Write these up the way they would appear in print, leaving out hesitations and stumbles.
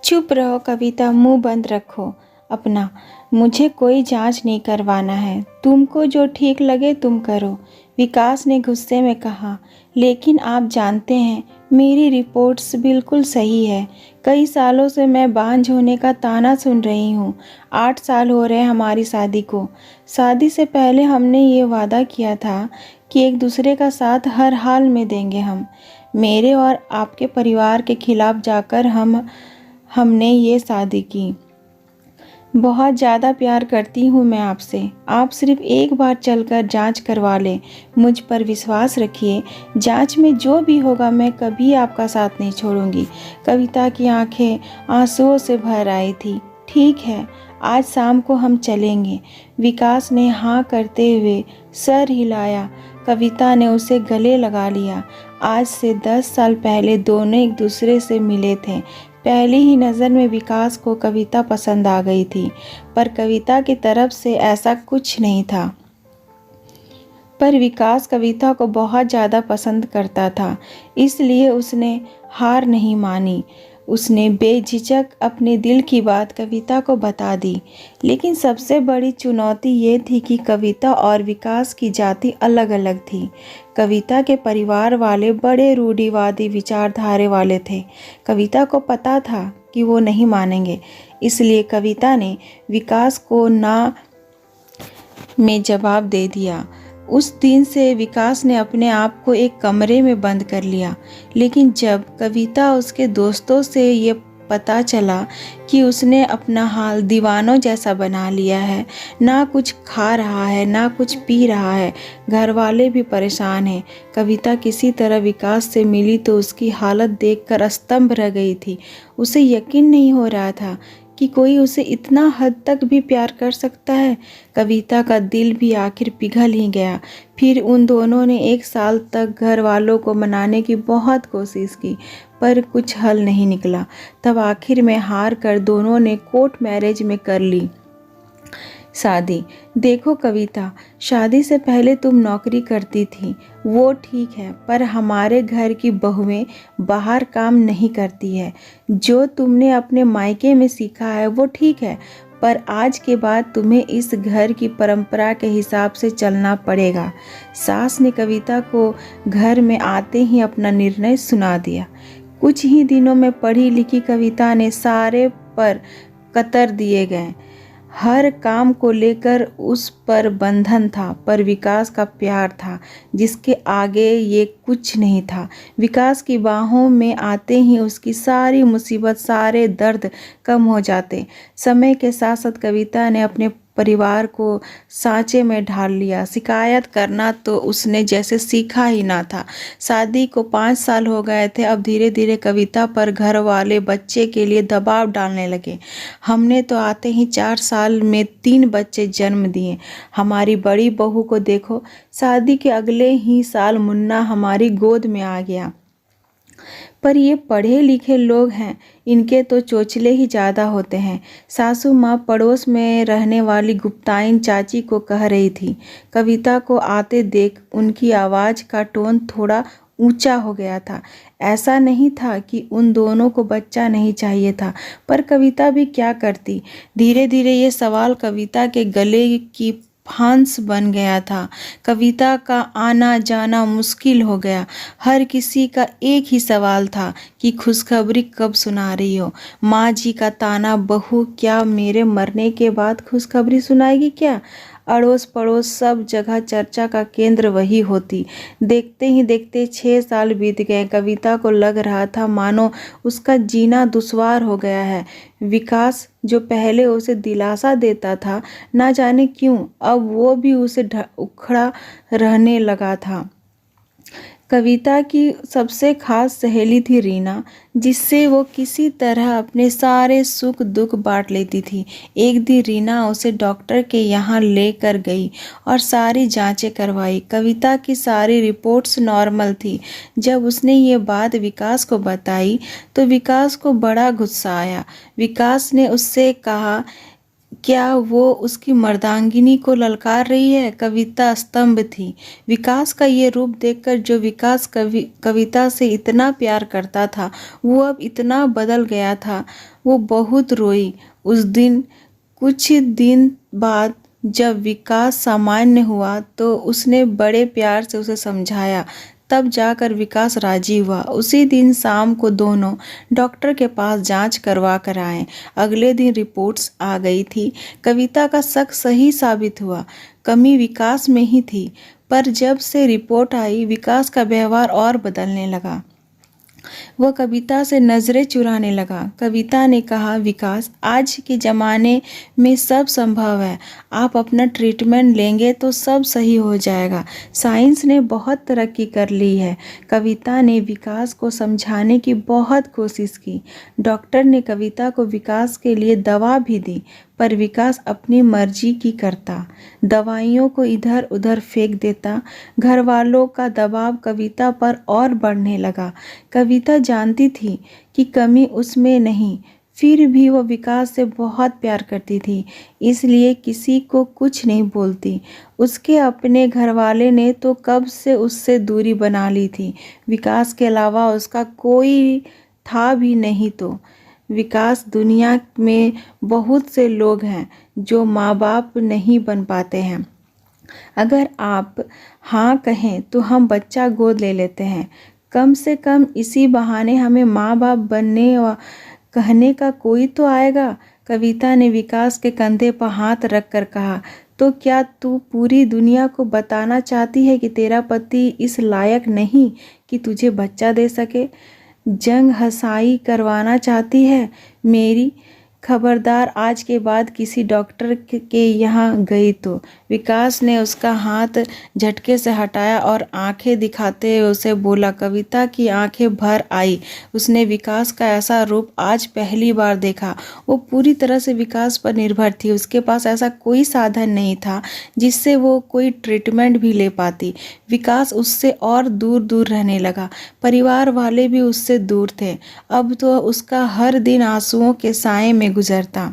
चुप रहो कविता, मुंह बंद रखो अपना। मुझे कोई जांच नहीं करवाना है। तुमको जो ठीक लगे तुम करो, विकास ने गुस्से में कहा। लेकिन आप जानते हैं मेरी रिपोर्ट्स बिल्कुल सही है। कई सालों से मैं बांझ होने का ताना सुन रही हूँ। 8 साल हो रहे हैं हमारी शादी को। शादी से पहले हमने ये वादा किया था कि एक दूसरे का साथ हर हाल में देंगे हम। मेरे और आपके परिवार के खिलाफ जाकर हमने ये शादी की। बहुत ज़्यादा प्यार करती हूँ मैं आपसे। आप सिर्फ एक बार चलकर जांच करवा लें। मुझ पर विश्वास रखिए। जांच में जो भी होगा मैं कभी आपका साथ नहीं छोड़ूंगी। कविता की आंखें आंसुओं से भर आई थी। ठीक है, आज शाम को हम चलेंगे। विकास ने हाँ करते हुए सर हिलाया। कविता ने उसे गले लगा लिया। आज से 10 साल पहले दोनों एक दूसरे से मिले थे। पहली ही नज़र में विकास को कविता पसंद आ गई थी, पर कविता की तरफ से ऐसा कुछ नहीं था। पर विकास कविता को बहुत ज़्यादा पसंद करता था, इसलिए उसने हार नहीं मानी। उसने बेझिझक अपने दिल की बात कविता को बता दी। लेकिन सबसे बड़ी चुनौती ये थी कि कविता और विकास की जाति अलग अलग थी। कविता के परिवार वाले बड़े रूढ़िवादी विचारधारे वाले थे। कविता को पता था कि वो नहीं मानेंगे, इसलिए कविता ने विकास को ना में जवाब दे दिया। उस दिन से विकास ने अपने आप को एक कमरे में बंद कर लिया। लेकिन जब कविता उसके दोस्तों से ये पता चला कि उसने अपना हाल दीवानों जैसा बना लिया है, ना कुछ खा रहा है ना कुछ पी रहा है, घर वाले भी परेशान हैं। कविता किसी तरह विकास से मिली तो उसकी हालत देखकर स्तंभ रह गई थी। उसे यकीन नहीं हो रहा था कि कोई उसे इतना हद तक भी प्यार कर सकता है। कविता का दिल भी आखिर पिघल ही गया। फिर उन दोनों ने 1 साल तक घर वालों को मनाने की बहुत कोशिश की, पर कुछ हल नहीं निकला। तब आखिर में हार कर दोनों ने कोर्ट मैरिज में कर ली शादी। देखो कविता, शादी से पहले तुम नौकरी करती थी, वो ठीक है, पर हमारे घर की बहुएं बाहर काम नहीं करती है। जो तुमने अपने मायके में सीखा है वो ठीक है, पर आज के बाद तुम्हें इस घर की परंपरा के हिसाब से चलना पड़ेगा। सास ने कविता को घर में आते ही अपना निर्णय सुना दिया। कुछ ही दिनों में पढ़ी लिखी कविता ने सारे पर कतर दिए गए। हर काम को लेकर उस पर बंधन था, पर विकास का प्यार था जिसके आगे ये कुछ नहीं था। विकास की बाहों में आते ही उसकी सारी मुसीबत, सारे दर्द कम हो जाते। समय के साथ साथ कविता ने अपने परिवार को सांचे में ढाल लिया। शिकायत करना तो उसने जैसे सीखा ही ना था। शादी को 5 साल हो गए थे। अब धीरे धीरे कविता पर घर वाले बच्चे के लिए दबाव डालने लगे। हमने तो आते ही 4 साल में 3 बच्चे जन्म दिए। हमारी बड़ी बहू को देखो, शादी के अगले ही साल मुन्ना हमारी गोद में आ गया। पर ये पढ़े लिखे लोग हैं, इनके तो चोचले ही ज़्यादा होते हैं। सासू माँ पड़ोस में रहने वाली गुप्ताइन चाची को कह रही थी। कविता को आते देख उनकी आवाज़ का टोन थोड़ा ऊंचा हो गया था। ऐसा नहीं था कि उन दोनों को बच्चा नहीं चाहिए था, पर कविता भी क्या करती। धीरे धीरे ये सवाल कविता के गले की फांस बन गया था। कविता का आना जाना मुश्किल हो गया। हर किसी का एक ही सवाल था कि खुशखबरी कब सुना रही हो। माँ जी का ताना, बहू क्या मेरे मरने के बाद खुशखबरी सुनाएगी क्या? अड़ोस पड़ोस सब जगह चर्चा का केंद्र वही होती। देखते ही देखते 6 साल बीत गए। कविता को लग रहा था मानो उसका जीना दुश्वार हो गया है। विकास जो पहले उसे दिलासा देता था, ना जाने क्यों अब वो भी उसे उखड़ा रहने लगा था। कविता की सबसे खास सहेली थी रीना, जिससे वो किसी तरह अपने सारे सुख दुख बांट लेती थी। एक दिन रीना उसे डॉक्टर के यहाँ लेकर गई और सारी जांचें करवाई। कविता की सारी रिपोर्ट्स नॉर्मल थी। जब उसने ये बात विकास को बताई तो विकास को बड़ा गुस्सा आया। विकास ने उससे कहा क्या वो उसकी मर्दांगिनी को ललकार रही है? कविता स्तंभ थी। विकास का ये रूप देखकर जो विकास कविता से इतना प्यार करता था वो अब इतना बदल गया था। वो बहुत रोई उस दिन। कुछ दिन बाद जब विकास सामान्य हुआ तो उसने बड़े प्यार से उसे समझाया। तब जाकर विकास राजी हुआ। उसी दिन शाम को दोनों डॉक्टर के पास जांच करवा कर आए। अगले दिन रिपोर्ट्स आ गई थी। कविता का शक सही साबित हुआ। कमी विकास में ही थी। पर जब से रिपोर्ट आई विकास का व्यवहार और बदलने लगा। वह कविता से नज़रें चुराने लगा। कविता ने कहा, विकास, आज के ज़माने में सब संभव है। आप अपना ट्रीटमेंट लेंगे तो सब सही हो जाएगा। साइंस ने बहुत तरक्की कर ली है। कविता ने विकास को समझाने की बहुत कोशिश की। डॉक्टर ने कविता को विकास के लिए दवा भी दी, पर विकास अपनी मर्जी की करता, दवाइयों को इधर उधर फेंक देता। घर वालों का दबाव कविता पर और बढ़ने लगा। कविता जानती थी कि कमी उसमें नहीं, फिर भी वह विकास से बहुत प्यार करती थी, इसलिए किसी को कुछ नहीं बोलती। उसके अपने घरवाले ने तो कब से उससे दूरी बना ली थी। विकास के अलावा उसका कोई था भी नहीं। तो विकास, दुनिया में बहुत से लोग हैं जो माँ बाप नहीं बन पाते हैं। अगर आप हाँ कहें तो हम बच्चा गोद ले लेते हैं। कम से कम इसी बहाने हमें माँ बाप बनने व कहने का कोई तो आएगा। कविता ने विकास के कंधे पर हाथ रख कर कहा, तो क्या तू पूरी दुनिया को बताना चाहती है कि तेरा पति इस लायक नहीं कि तुझे बच्चा दे सके? जंग हसाई करवाना चाहती है मेरी? खबरदार आज के बाद किसी डॉक्टर के यहाँ गई तो। विकास ने उसका हाथ झटके से हटाया और आंखें दिखाते हुए उसे बोला। कविता की आंखें भर आई। उसने विकास का ऐसा रूप आज पहली बार देखा। वो पूरी तरह से विकास पर निर्भर थी। उसके पास ऐसा कोई साधन नहीं था जिससे वो कोई ट्रीटमेंट भी ले पाती। विकास उससे और दूर दूर रहने लगा। परिवार वाले भी उससे दूर थे। अब तो उसका हर दिन आंसुओं के साए में गुजरता।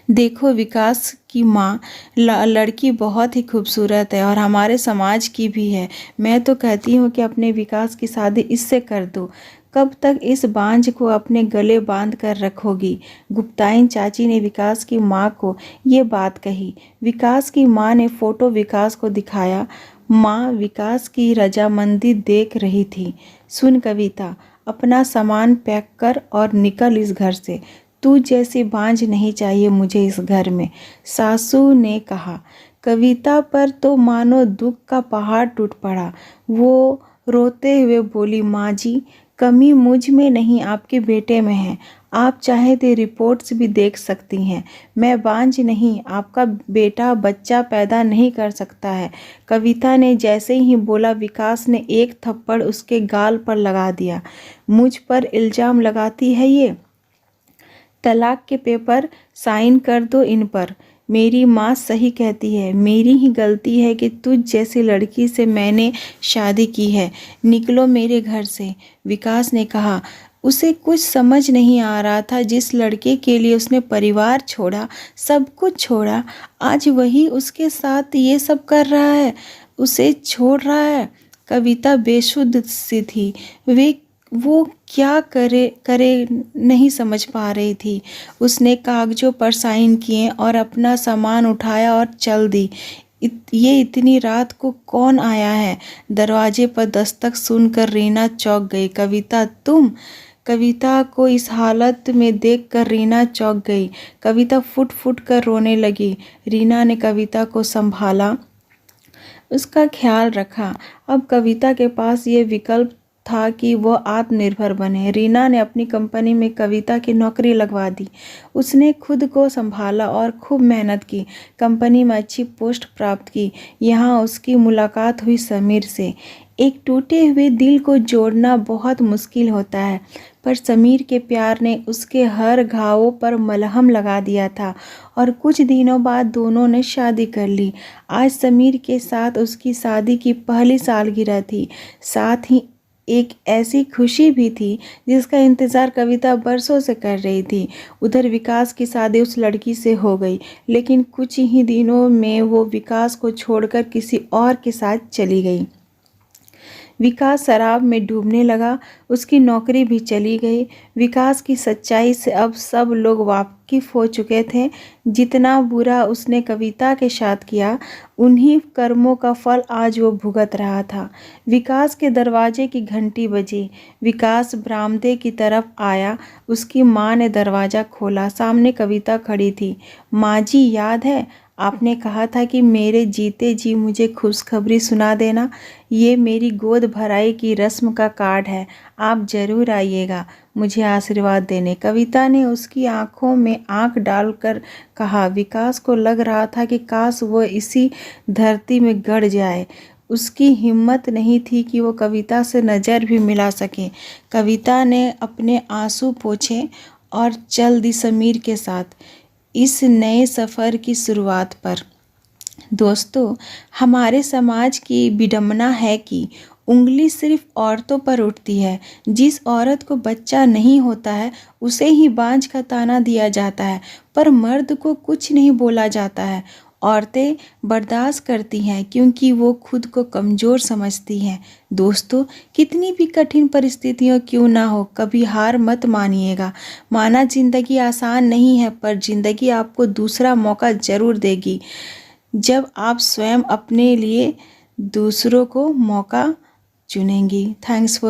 देखो, विकास की माँ, लड़की बहुत ही खूबसूरत है और हमारे समाज की भी है। मैं तो कहती हूँ कि अपने विकास की शादी इससे कर दो। कब तक इस बांझ को अपने गले बांध कर रखोगी? गुप्ताइन चाची ने विकास की माँ को ये बात कही। विकास की माँ ने फोटो विकास को दिखाया। माँ विकास की रजामंदी देख रही थी। सुन कविता, अपना सामान पैक कर और निकल इस घर से। तू जैसी बांझ नहीं चाहिए मुझे इस घर में, सासू ने कहा। कविता पर तो मानो दुख का पहाड़ टूट पड़ा। वो रोते हुए बोली, माँ जी, कमी मुझ में नहीं आपके बेटे में है। आप चाहे तो रिपोर्ट्स भी देख सकती हैं। मैं बांझ नहीं, आपका बेटा बच्चा पैदा नहीं कर सकता है। कविता ने जैसे ही बोला विकास ने एक थप्पड़ उसके गाल पर लगा दिया। मुझ पर इल्ज़ाम लगाती है ये? तलाक के पेपर साइन कर दो इन पर। मेरी माँ सही कहती है। मेरी ही गलती है कि तुझ जैसी लड़की से मैंने शादी की है। निकलो मेरे घर से, विकास ने कहा। उसे कुछ समझ नहीं आ रहा था। जिस लड़के के लिए उसने परिवार छोड़ा, सब कुछ छोड़ा, आज वही उसके साथ ये सब कर रहा है, उसे छोड़ रहा है। कविता बेसुध सी थी। वो क्या करे नहीं समझ पा रही थी। उसने कागजों पर साइन किए और अपना सामान उठाया और चल दी। ये इतनी रात को कौन आया है? दरवाजे पर दस्तक सुनकर रीना चौंक गई। कविता, तुम? कविता को इस हालत में देखकर रीना चौंक गई। कविता फुट फुट कर रोने लगी। रीना ने कविता को संभाला, उसका ख्याल रखा। अब कविता के पास ये विकल्प था कि वह आत्मनिर्भर बने। रीना ने अपनी कंपनी में कविता की नौकरी लगवा दी। उसने खुद को संभाला और खूब मेहनत की। कंपनी में अच्छी पोस्ट प्राप्त की। यहाँ उसकी मुलाकात हुई समीर से। एक टूटे हुए दिल को जोड़ना बहुत मुश्किल होता है, पर समीर के प्यार ने उसके हर घावों पर मलहम लगा दिया था और कुछ दिनों बाद दोनों ने शादी कर ली। आज समीर के साथ उसकी शादी की पहली सालगिरह थी। साथ ही एक ऐसी खुशी भी थी जिसका इंतज़ार कविता बरसों से कर रही थी। उधर विकास की शादी उस लड़की से हो गई, लेकिन कुछ ही दिनों में वो विकास को छोड़कर किसी और के साथ चली गई। विकास शराब में डूबने लगा, उसकी नौकरी भी चली गई। विकास की सच्चाई से अब सब लोग वाकिफ हो चुके थे। जितना बुरा उसने कविता के साथ किया, उन्हीं कर्मों का फल आज वो भुगत रहा था। विकास के दरवाजे की घंटी बजी। विकास बरामदे की तरफ आया। उसकी माँ ने दरवाज़ा खोला। सामने कविता खड़ी थी। माँ जी, याद है आपने कहा था कि मेरे जीते जी मुझे खुशखबरी सुना देना। ये मेरी गोद भराई की रस्म का कार्ड है। आप ज़रूर आइएगा मुझे आशीर्वाद देने। कविता ने उसकी आंखों में आंख डालकर कहा। विकास को लग रहा था कि काश वो इसी धरती में गड़ जाए। उसकी हिम्मत नहीं थी कि वो कविता से नज़र भी मिला सके। कविता ने अपने आंसू पोंछे और चल दी समीर के साथ इस नए सफ़र की शुरुआत पर। दोस्तों, हमारे समाज की विडंबना है कि उंगली सिर्फ औरतों पर उठती है। जिस औरत को बच्चा नहीं होता है उसे ही बांझ का ताना दिया जाता है, पर मर्द को कुछ नहीं बोला जाता है। औरतें बर्दाश्त करती हैं क्योंकि वो खुद को कमज़ोर समझती हैं। दोस्तों, कितनी भी कठिन परिस्थितियाँ क्यों ना हो, कभी हार मत मानिएगा। माना ज़िंदगी आसान नहीं है, पर ज़िंदगी आपको दूसरा मौका ज़रूर देगी जब आप स्वयं अपने लिए दूसरों को मौका चुनेंगी। Thanks for